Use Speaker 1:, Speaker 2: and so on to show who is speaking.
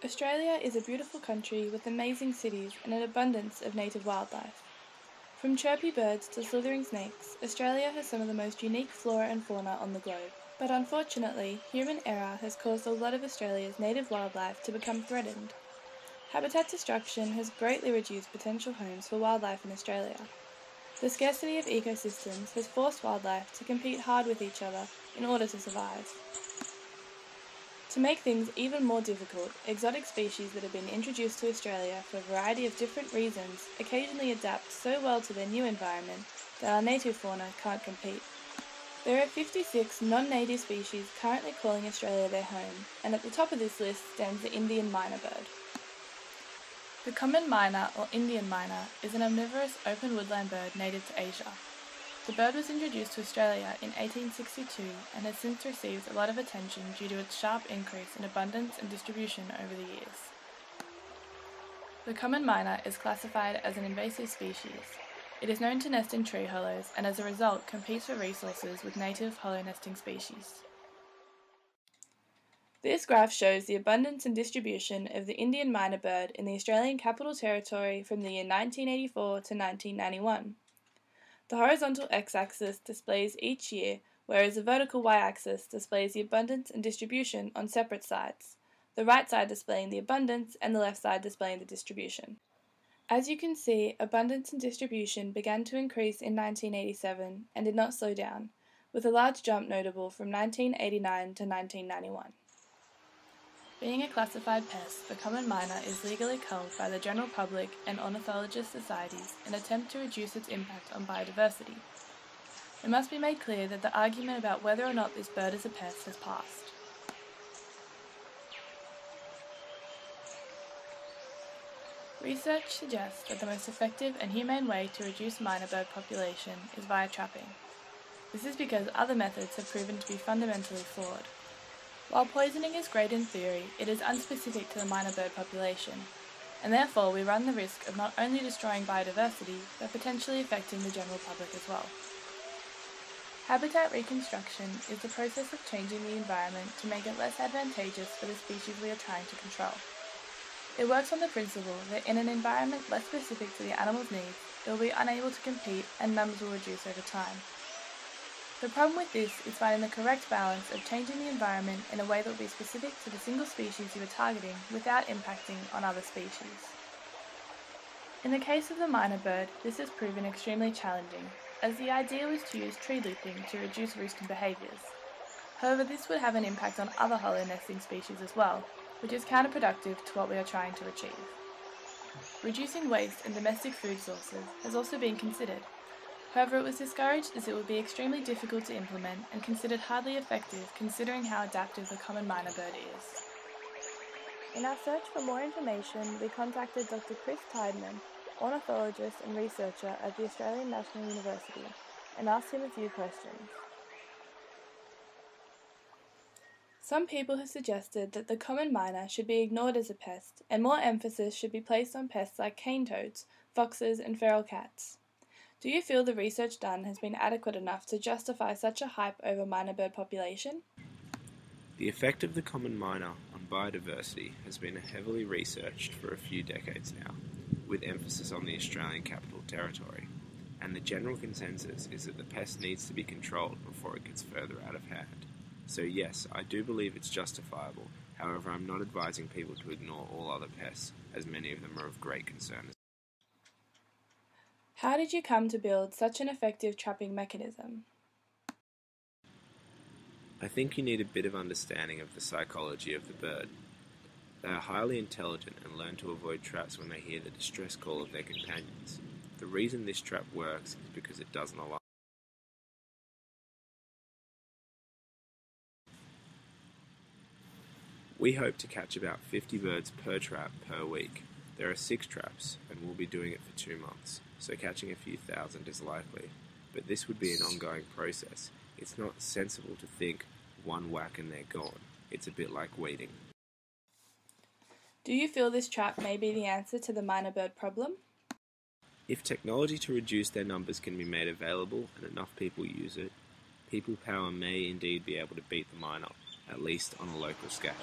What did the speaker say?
Speaker 1: Australia is a beautiful country with amazing cities and an abundance of native wildlife. From chirpy birds to slithering snakes, Australia has some of the most unique flora and fauna on the globe. But unfortunately, human error has caused a lot of Australia's native wildlife to become threatened. Habitat destruction has greatly reduced potential homes for wildlife in Australia. The scarcity of ecosystems has forced wildlife to compete hard with each other in order to survive. To make things even more difficult, exotic species that have been introduced to Australia for a variety of different reasons occasionally adapt so well to their new environment that our native fauna can't compete. There are 56 non-native species currently calling Australia their home, and at the top of this list stands the Indian myna bird. The common myna, or Indian myna, is an omnivorous open woodland bird native to Asia. The bird was introduced to Australia in 1862 and has since received a lot of attention due to its sharp increase in abundance and distribution over the years. The common myna is classified as an invasive species. It is known to nest in tree hollows and as a result competes for resources with native hollow nesting species. This graph shows the abundance and distribution of the Indian myna bird in the Australian Capital Territory from the year 1984 to 1991. The horizontal x-axis displays each year, whereas the vertical y-axis displays the abundance and distribution on separate sides, the right side displaying the abundance and the left side displaying the distribution. As you can see, abundance and distribution began to increase in 1987 and did not slow down, with a large jump notable from 1989 to 1991. Being a classified pest, the common myna is legally culled by the general public and ornithologist societies in an attempt to reduce its impact on biodiversity. It must be made clear that the argument about whether or not this bird is a pest has passed. Research suggests that the most effective and humane way to reduce myna bird population is via trapping. This is because other methods have proven to be fundamentally flawed. While poisoning is great in theory, it is unspecific to the myna bird population, and therefore we run the risk of not only destroying biodiversity, but potentially affecting the general public as well. Habitat reconstruction is the process of changing the environment to make it less advantageous for the species we are trying to control. It works on the principle that in an environment less specific to the animal's needs, it will be unable to compete and numbers will reduce over time. The problem with this is finding the correct balance of changing the environment in a way that will be specific to the single species you are targeting without impacting on other species. In the case of the myna bird, this has proven extremely challenging, as the idea was to use tree looping to reduce roosting behaviours. However, this would have an impact on other hollow nesting species as well, which is counterproductive to what we are trying to achieve. Reducing waste in domestic food sources has also been considered. However, it was discouraged as it would be extremely difficult to implement and considered hardly effective considering how adaptive the common myna bird is. In our search for more information, we contacted Dr. Chris Tideman, ornithologist and researcher at the Australian National University, and asked him a few questions. Some people have suggested that the common myna should be ignored as a pest, and more emphasis should be placed on pests like cane toads, foxes, and feral cats. Do you feel the research done has been adequate enough to justify such a hype over myna bird population?
Speaker 2: The effect of the common myna on biodiversity has been heavily researched for a few decades now, with emphasis on the Australian Capital Territory, and the general consensus is that the pest needs to be controlled before it gets further out of hand. So yes, I do believe it's justifiable, however I'm not advising people to ignore all other pests, as many of them are of great concern.
Speaker 1: How did you come to build such an effective trapping mechanism?
Speaker 2: I think you need a bit of understanding of the psychology of the bird. They are highly intelligent and learn to avoid traps when they hear the distress call of their companions. The reason this trap works is because it doesn't alarm. We hope to catch about 50 birds per trap per week. There are 6 traps, and we'll be doing it for 2 months, so catching a few thousand is likely. But this would be an ongoing process. It's not sensible to think one whack and they're gone. It's a bit like weeding.
Speaker 1: Do you feel this trap may be the answer to the myna bird problem?
Speaker 2: If technology to reduce their numbers can be made available and enough people use it, people power may indeed be able to beat the myna, at least on a local scale.